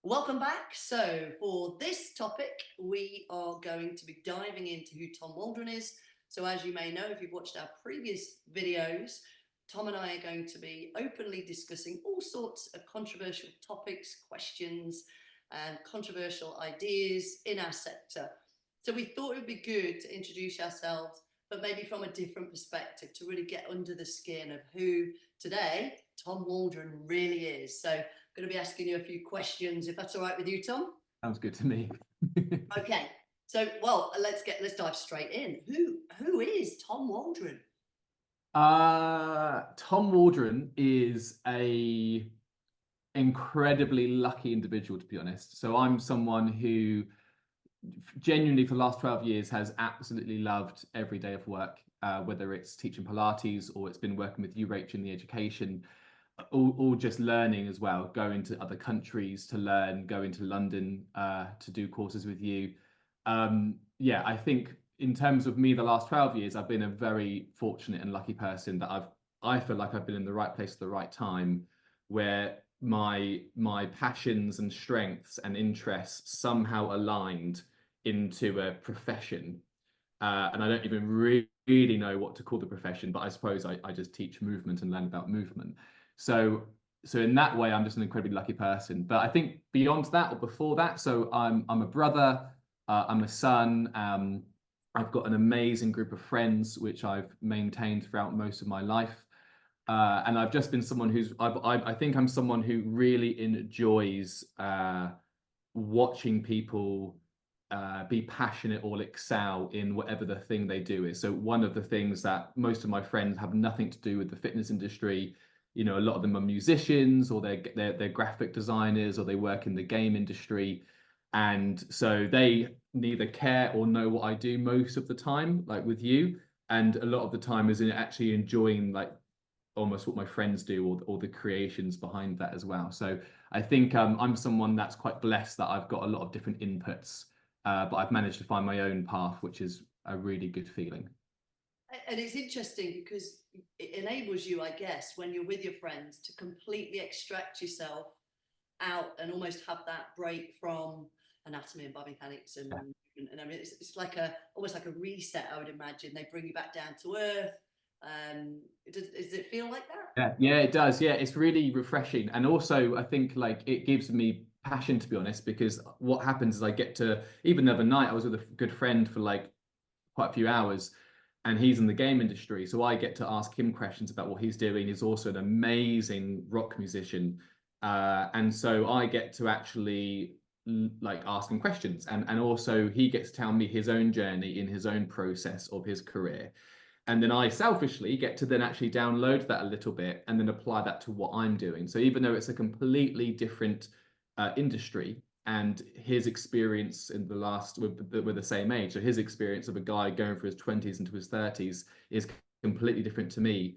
Welcome back. So for this topic, we are going to be diving into who Tom Waldron is. So as you may know, if you've watched our previous videos, Tom and I are going to be openly discussing all sorts of controversial topics, questions, and controversial ideas in our sector. So we thought it would be good to introduce ourselves, but maybe from a different perspective, to really get under the skin of who today Tom Waldron really is. So going to be asking you a few questions, if that's all right with you, Tom. Sounds good to me. Okay, so let's dive straight in. Who is Tom Waldron? Tom Waldron is a incredibly lucky individual, to be honest. So I'm someone who genuinely for the last 12 years has absolutely loved every day of work, whether it's teaching Pilates or it's been working with you, Rach, in the education, all just learning as well, going to other countries to learn, going to London to do courses with you. Yeah, I think in terms of me, the last 12 years, I've been a very fortunate and lucky person that I feel like I've been in the right place at the right time, where my passions and strengths and interests somehow aligned into a profession. And I don't even really know what to call the profession, but I suppose I just teach movement and learn about movement. So so in that way, I'm just an incredibly lucky person. But I think beyond that or before that, so I'm a brother, I'm a son. I've got an amazing group of friends which I've maintained throughout most of my life. And I've just been someone I think I'm someone who really enjoys watching people be passionate or excel in whatever the thing they do is. So one of the things that most of my friends have nothing to do with the fitness industry. You know, a lot of them are musicians, or they're graphic designers, or they work in the game industry, and so they neither care or know what I do most of the time, like with you. And a lot of the time is in actually enjoying like almost what my friends do, or the creations behind that as well. So I think I'm someone that's quite blessed that I've got a lot of different inputs, but I've managed to find my own path, which is a really good feeling. And it's interesting because it enables you, I guess, when you're with your friends, to completely extract yourself out and almost have that break from anatomy and biomechanics and I mean, it's like almost like a reset. I would imagine they bring you back down to earth. Does it feel like that? Yeah, it does. Yeah, it's really refreshing. And also, I think like it gives me passion, to be honest, because what happens is I get to, even the other night, I was with a good friend for like quite a few hours, and he's in the game industry. So I get to ask him questions about what he's doing. He's also an amazing rock musician. And so I get to actually like ask him questions. And also he gets to tell me his own journey in his own process of his career. And then I selfishly get to then actually download that a little bit and then apply that to what I'm doing. So even though it's a completely different industry, and his experience in the last with the same age, so his experience of a guy going through his 20s into his 30s is completely different to me.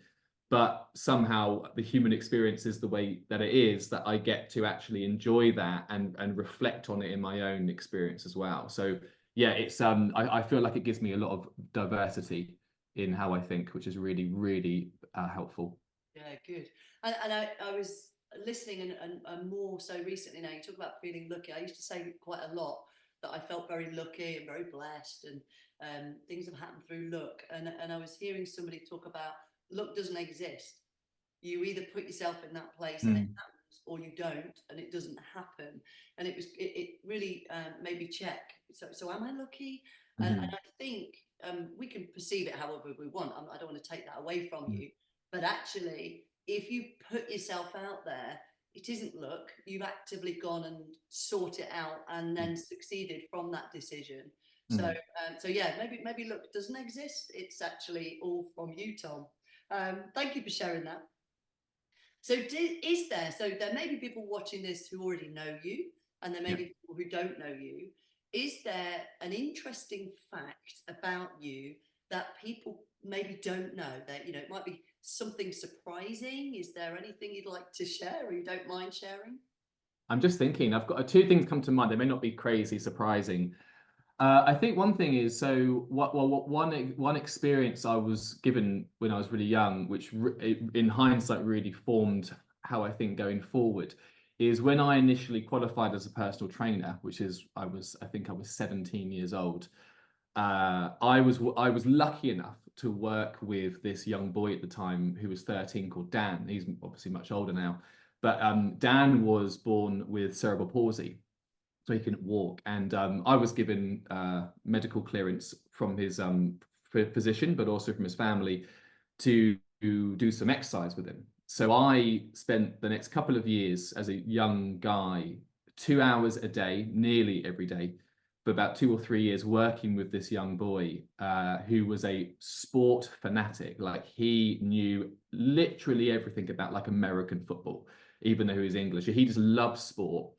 But somehow the human experience is the way that it is, that I get to actually enjoy that and reflect on it in my own experience as well. So yeah, it's I feel like it gives me a lot of diversity in how I think, which is really, really helpful. Yeah, good. And I was listening, and more so recently now, you talk about feeling lucky. I used to say quite a lot that I felt very lucky and very blessed, and things have happened through luck. And I was hearing somebody talk about luck doesn't exist. You either put yourself in that place and it Mm. happens, or you don't and it doesn't happen. And it really made me check. So am I lucky? And Mhm. I think we can perceive it however we want. I don't want to take that away from Mm. you, but actually, if you put yourself out there, it isn't luck. You've actively gone and sought it out and then succeeded from that decision. So, Mm. so yeah, maybe luck doesn't exist. It's actually all from you, Tom. Thank you for sharing that. So, is there? So there may be people watching this who already know you, and there may Yeah. be people who don't know you. Is there an interesting fact about you that people maybe don't know? That it might be something surprising. Is there anything you'd like to share, or you don't mind sharing? I'm just thinking, I've got two things come to mind. They may not be crazy surprising. I think one thing is, so what one experience I was given when I was really young, which in hindsight really formed how I think going forward, is when I initially qualified as a personal trainer, which is I think I was 17 years old. I was lucky enough to work with this young boy at the time who was 13 called Dan. He's obviously much older now, but Dan was born with cerebral palsy, so he couldn't walk. And I was given medical clearance from his physician, but also from his family, to do some exercise with him. So I spent the next couple of years as a young guy, 2 hours a day, nearly every day, for about 2 or 3 years, working with this young boy who was a sport fanatic. Like, he knew literally everything about like American football, even though he was English. He just loved sport.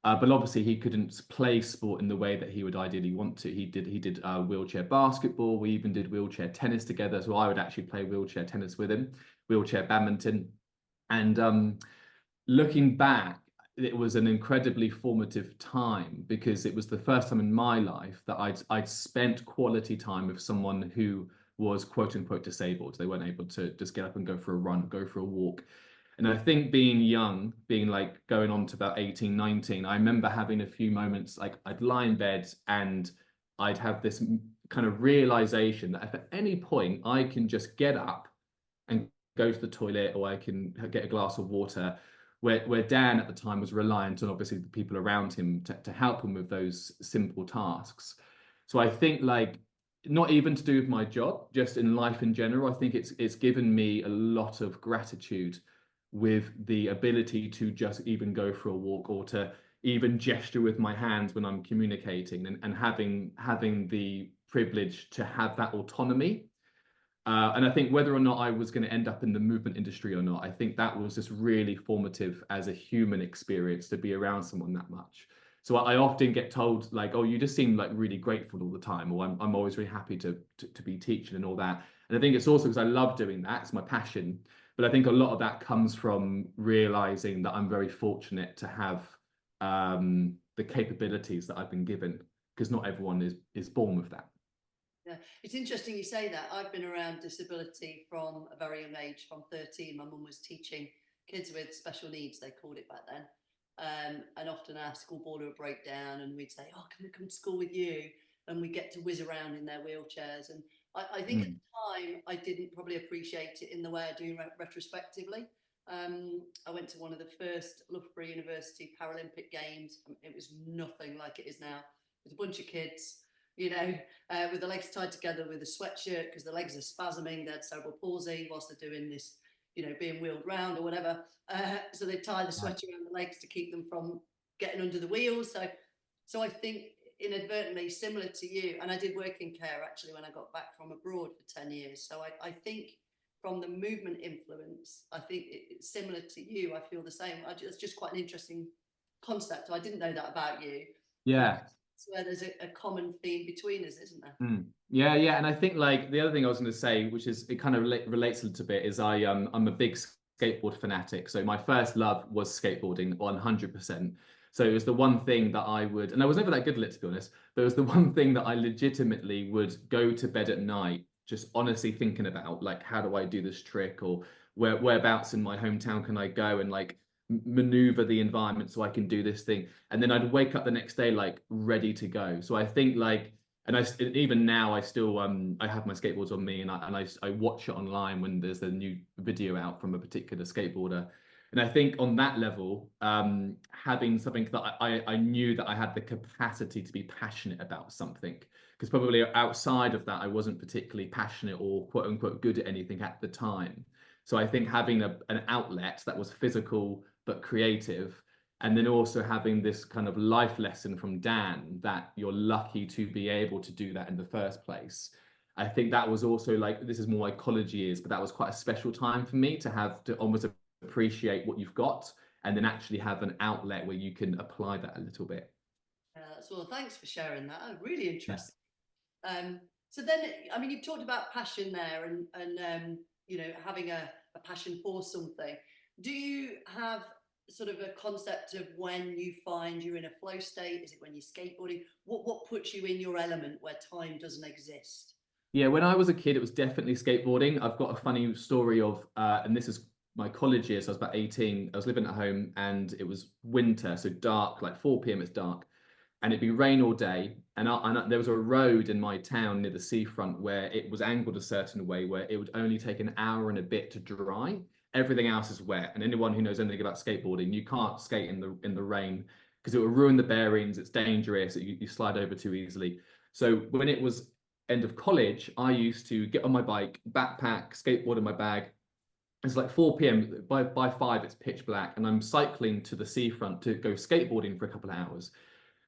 But obviously he couldn't play sport in the way that he would ideally want to. He did wheelchair basketball. We even did wheelchair tennis together. So I would actually play wheelchair tennis with him, wheelchair badminton. And looking back, it was an incredibly formative time, because it was the first time in my life that I'd spent quality time with someone who was quote unquote disabled. They weren't able to just get up and go for a run, go for a walk. And I think being young, being like going on to about 18, 19, I remember having a few moments, like I'd lie in bed and I'd have this kind of realization that if at any point I can just get up and go to the toilet, or I can get a glass of water, where Dan at the time was reliant on obviously the people around him to help him with those simple tasks. So I think, like, not even to do with my job, just in life in general, I think it's given me a lot of gratitude with the ability to just even go for a walk, or to even gesture with my hands when I'm communicating, and having the privilege to have that autonomy. And I think whether or not I was going to end up in the movement industry or not, I think that was just really formative as a human experience, to be around someone that much. So I often get told, like, "Oh, you just seem like really grateful all the time," or I'm always really happy to be teaching and all that. And I think it's also because I love doing that. It's my passion. But I think a lot of that comes from realizing that I'm very fortunate to have the capabilities that I've been given, because not everyone is born with that. Yeah, it's interesting you say that. I've been around disability from a very young age. From 13, my mum was teaching kids with special needs, they called it back then. And often our school boarder would break down and we'd say, "Oh, can we come to school with you?" And we get to whiz around in their wheelchairs. And I think at Mm. the time I didn't probably appreciate it in the way I do retrospectively. I went to one of the first Loughborough University Paralympic Games. It was nothing like it is now. There's a bunch of kids, you know, with the legs tied together with a sweatshirt because the legs are spasming. They had cerebral palsy whilst they're doing this, being wheeled round or whatever. So they tie the Right. sweater around the legs to keep them from getting under the wheels. So I think inadvertently similar to you, and I did work in care actually when I got back from abroad for 10 years. So I think from the movement influence, I think it's similar to you. I feel the same. It's just quite an interesting concept. I didn't know that about you, but Yeah. it's where there's a common theme between us, isn't there? Mm. Yeah, yeah, and I think, like, the other thing I was going to say, which is, it kind of relates a little bit, is I'm a big skateboard fanatic. So my first love was skateboarding, 100%. So it was the one thing that I would, and I was never that good at it, to be honest, but it was the one thing that I legitimately would go to bed at night just honestly thinking about, like, how do I do this trick, or whereabouts in my hometown can I go and like maneuver the environment so I can do this thing. And then I'd wake up the next day like ready to go. So I think, like, and even now I still I have my skateboards on me, and I watch it online when there's a new video out from a particular skateboarder. And I think on that level, having something that I knew that I had the capacity to be passionate about something, because probably outside of that I wasn't particularly passionate or quote unquote good at anything at the time. So I think having an outlet that was physical but creative, and then also having this kind of life lesson from Dan that you're lucky to be able to do that in the first place. I think that was also, like, this is more like college years, but that was quite a special time for me to have to almost appreciate what you've got, and then actually have an outlet where you can apply that a little bit. Well, thanks for sharing that. Really Yeah. interesting. So then, I mean, you've talked about passion there, and having a passion for something. Do you have sort of a concept of when you find you're in a flow state? Is it when you're skateboarding? What puts you in your element where time doesn't exist? Yeah, when I was a kid, it was definitely skateboarding. I've got a funny story of, and this is my college years, so I was about 18. I was living at home and it was winter, so dark, like 4 p.m. it's dark, and it'd be rain all day. And there was a road in my town near the seafront where it was angled a certain way where it would only take an hour and a bit to dry. Everything else is wet. And anyone who knows anything about skateboarding, you can't skate in the rain because it will ruin the bearings. It's dangerous. You slide over too easily. So when it was end of college, I used to get on my bike, backpack, skateboard in my bag. It's like 4 p.m. By 5, it's pitch black, and I'm cycling to the seafront to go skateboarding for a couple of hours.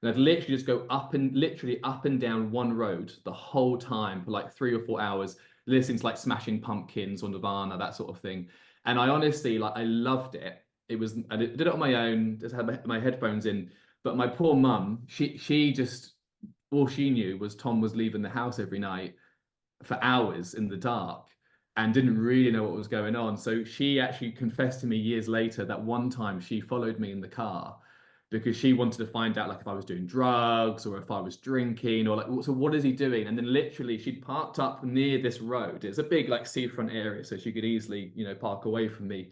And I'd literally just go literally up and down one road the whole time for like 3 or 4 hours, listening to like Smashing Pumpkins or Nirvana, that sort of thing. And I honestly, like, I loved it. I did it on my own, just had my headphones in. But my poor mum, she just, all she knew was Tom was leaving the house every night for hours in the dark and didn't really know what was going on. So she actually confessed to me years later that one time she followed me in the car because she wanted to find out like if I was doing drugs or if I was drinking or like, so what is he doing? And then literally she'd parked up near this road. It's a big like seafront area, so she could easily, park away from me.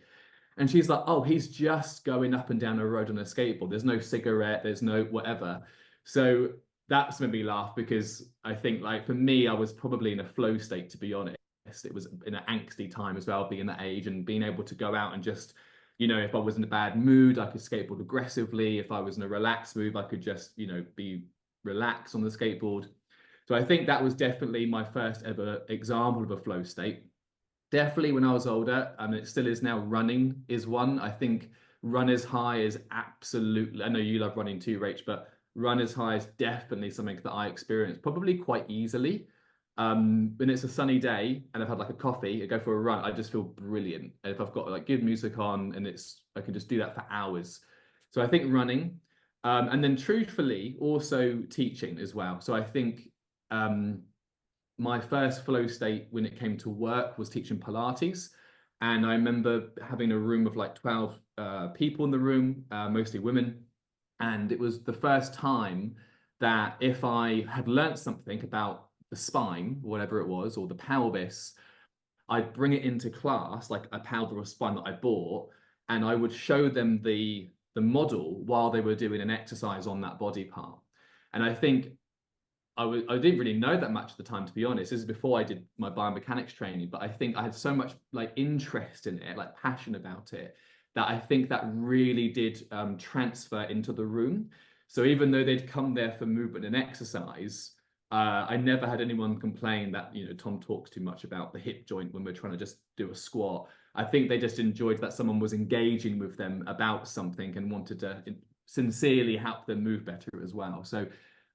And she's like, oh, he's just going up and down a road on a skateboard. There's no cigarette, there's no whatever. So that's made me laugh because I think like for me, I was probably in a flow state, to be honest. It was in an angsty time as well, being that age and being able to go out and just, if I was in a bad mood, I could skateboard aggressively. If I was in a relaxed mood, I could just, be relaxed on the skateboard. So I think that was definitely my first ever example of a flow state. Definitely when I was older, and it still is now, running is one. I think runner's high is absolutely, I know you love running too, Rach, but runner's high is definitely something that I experience probably quite easily. When it's a sunny day and I've had like a coffee, I go for a run, I just feel brilliant. And if I've got like good music on and I can just do that for hours. So I think running, and then truthfully also teaching as well. So I think my first flow state when it came to work was teaching Pilates. And I remember having a room of like 12 people in the room, mostly women. And it was the first time that if I had learned something about the spine, whatever it was, or the pelvis, I'd bring it into class, like a powder or spine that I bought, and I would show them the model while they were doing an exercise on that body part. And I think I didn't really know that much at the time, to be honest. This is before I did my biomechanics training, but I think I had so much like interest in it, like passion about it, that I think that really did transfer into the room. So even though they'd come there for movement and exercise, I never had anyone complain that, Tom talks too much about the hip joint when we're trying to just do a squat. I think they just enjoyed that someone was engaging with them about something and wanted to sincerely help them move better as well. So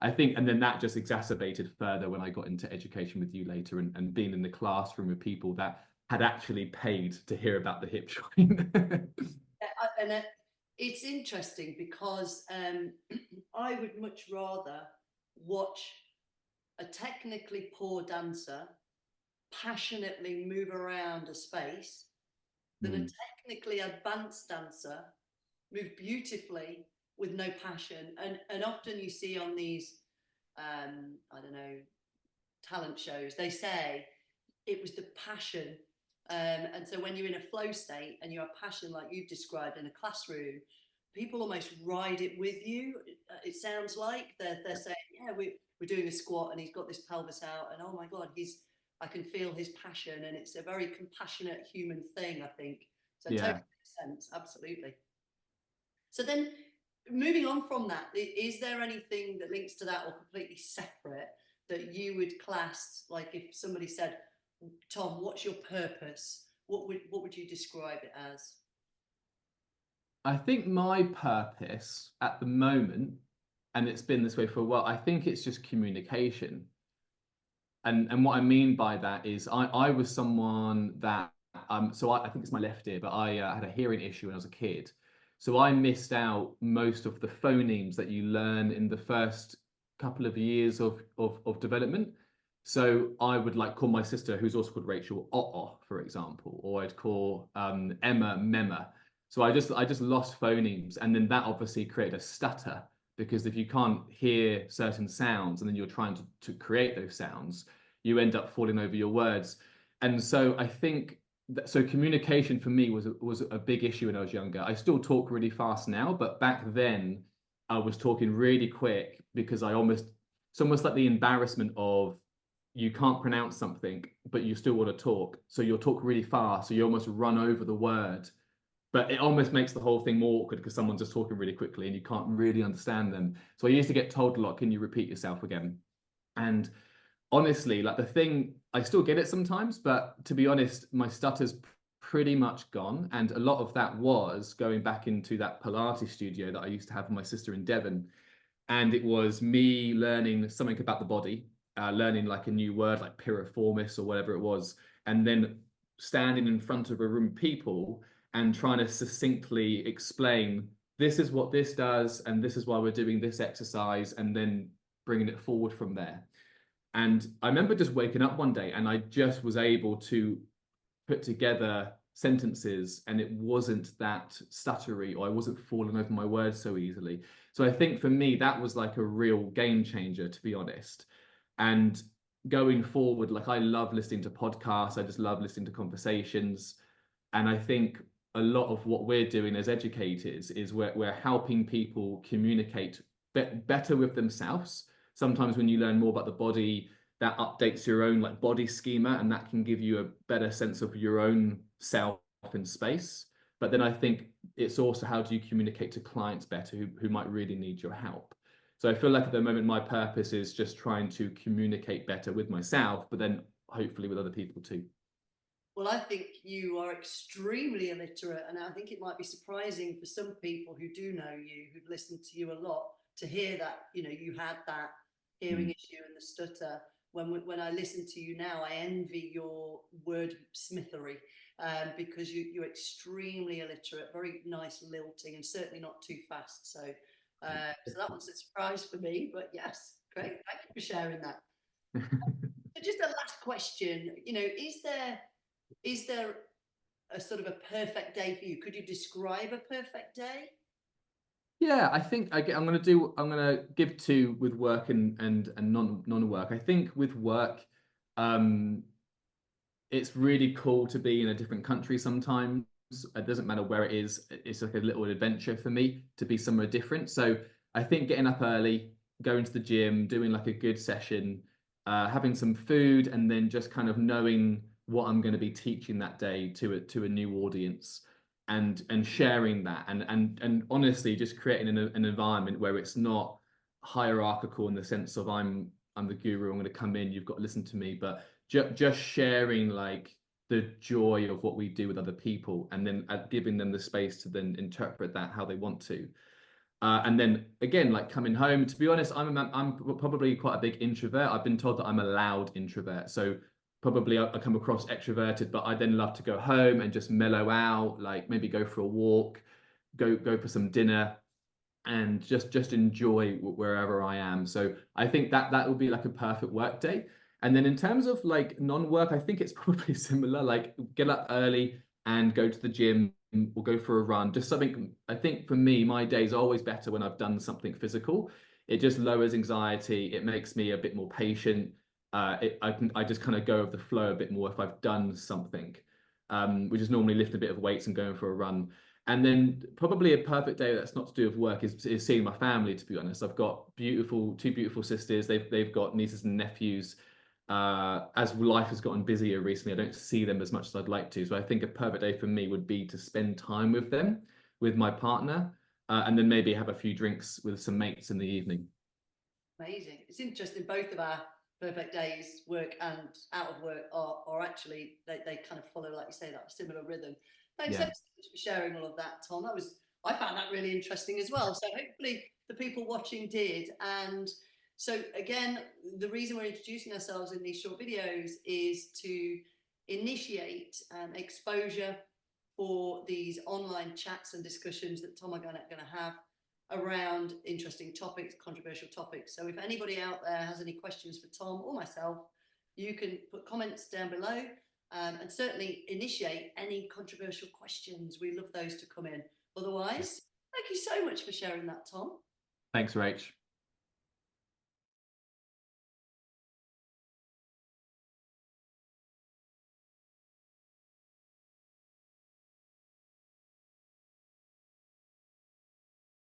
I think, and then that just exacerbated further when I got into education with you later and being in the classroom with people that had actually paid to hear about the hip joint. And it's interesting because I would much rather watch a technically poor dancer passionately move around a space than a technically advanced dancer move beautifully with no passion. And often you see on these I don't know, talent shows, they say it was the passion. And so when you're in a flow state and you're passionate like you've described in a classroom, people almost ride it with you. It sounds like they're saying, yeah, we're doing a squat and he's got this pelvis out and oh my god, I can feel his passion, and it's a very compassionate human thing, I think. So it totally makes sense, absolutely. So then moving on from that, is there anything that links to that or completely separate that you would class, like if somebody said, Tom, what's your purpose? What would you describe it as? I think my purpose at the moment, and it's been this way for a while, I think it's just communication. And what I mean by that is I was someone that so I think it's my left ear, but I had a hearing issue when I was a kid. So I missed out most of the phonemes that you learn in the first couple of years of development. So I would like call my sister, who's also called Rachel, for example, or I'd call Emma, Mema. So I just lost phonemes, and then that obviously created a stutter because if you can't hear certain sounds and then you're trying to create those sounds, you end up falling over your words. And so I think so communication for me was a big issue when I was younger. I still talk really fast now, but back then I was talking really quick because it's almost like the embarrassment of you can't pronounce something, but you still want to talk. So you'll talk really fast, so you almost run over the word. But it almost makes the whole thing more awkward because someone's just talking really quickly and you can't really understand them. So I used to get told a lot, can you repeat yourself again? And honestly, like the thing, I still get it sometimes, but to be honest, my stutter's pretty much gone. And a lot of that was going back into that Pilates studio that I used to have with my sister in Devon. And it was me learning something about the body, learning like a new word like piriformis or whatever it was, and then standing in front of a room of people and trying to succinctly explain this is what this does and this is why we're doing this exercise, and then bringing it forward from there. And I remember just waking up one day and I just was able to put together sentences and it wasn't that stuttery, or I wasn't falling over my words so easily. So I think for me, that was like a real game changer, to be honest. And going forward, like I love listening to podcasts, I just love listening to conversations. And I think a lot of what we're doing as educators is we're helping people communicate better with themselves. Sometimes when you learn more about the body, that updates your own like body schema, and that can give you a better sense of your own self in space. But then I think it's also how do you communicate to clients better who might really need your help. So I feel like at the moment my purpose is just trying to communicate better with myself, but then hopefully with other people too. Well, I think you are extremely illiterate, and I think it might be surprising for some people who do know you, who've listened to you a lot, to hear that you had that hearing issue and the stutter. When I listen to you now, I envy your word smithery, because you're extremely illiterate, very nice lilting, and certainly not too fast. So that was a surprise for me. But yes, great. Thank you for sharing that. So just a last question. Is there a sort of a perfect day for you? Could you describe a perfect day? Yeah, I think I'm gonna give two with work and non-work. I think with work, um, it's really cool to be in a different country sometimes. It doesn't matter where it is. It's like a little adventure for me to be somewhere different. So I think getting up early, going to the gym, doing like a good session, having some food, and then just kind of knowing what I'm going to be teaching that day to a new audience, and sharing that, and honestly just creating an environment where it's not hierarchical in the sense of I'm the guru, I'm going to come in, you've got to listen to me, but just sharing like the joy of what we do with other people, and then giving them the space to then interpret that how they want to. And then again, like coming home, to be honest, I'm probably quite a big introvert. I've been told that I'm a loud introvert. So probably I come across extroverted, but I then love to go home and just mellow out, like maybe go for a walk, go for some dinner, and just enjoy wherever I am. So I think that would be like a perfect work day. And then in terms of like non-work, I think it's probably similar. Like get up early and go to the gym or go for a run. Just something. I think for me, my day's always better when I've done something physical. It just lowers anxiety. It makes me a bit more patient. I just kind of go with the flow a bit more if I've done something, which is normally lifting a bit of weights and going for a run. And then probably a perfect day that's not to do with work is seeing my family, to be honest. I've got two beautiful sisters. They've got nieces and nephews. As life has gotten busier recently, I don't see them as much as I'd like to. So I think a perfect day for me would be to spend time with them, with my partner, and then maybe have a few drinks with some mates in the evening. Amazing. It's interesting. Both of our perfect days, work and out of work, are actually they kind of follow, like you say, that similar rhythm. Thanks so Yeah. much for sharing all of that, Tom. I found that really interesting as well. So hopefully the people watching did. And so again, the reason we're introducing ourselves in these short videos is to initiate exposure for these online chats and discussions that Tom are going to have around interesting topics, controversial topics. So if anybody out there has any questions for Tom or myself, you can put comments down below, and certainly initiate any controversial questions. We love those to come in. Otherwise, thank you so much for sharing that, Tom. Thanks, Rach.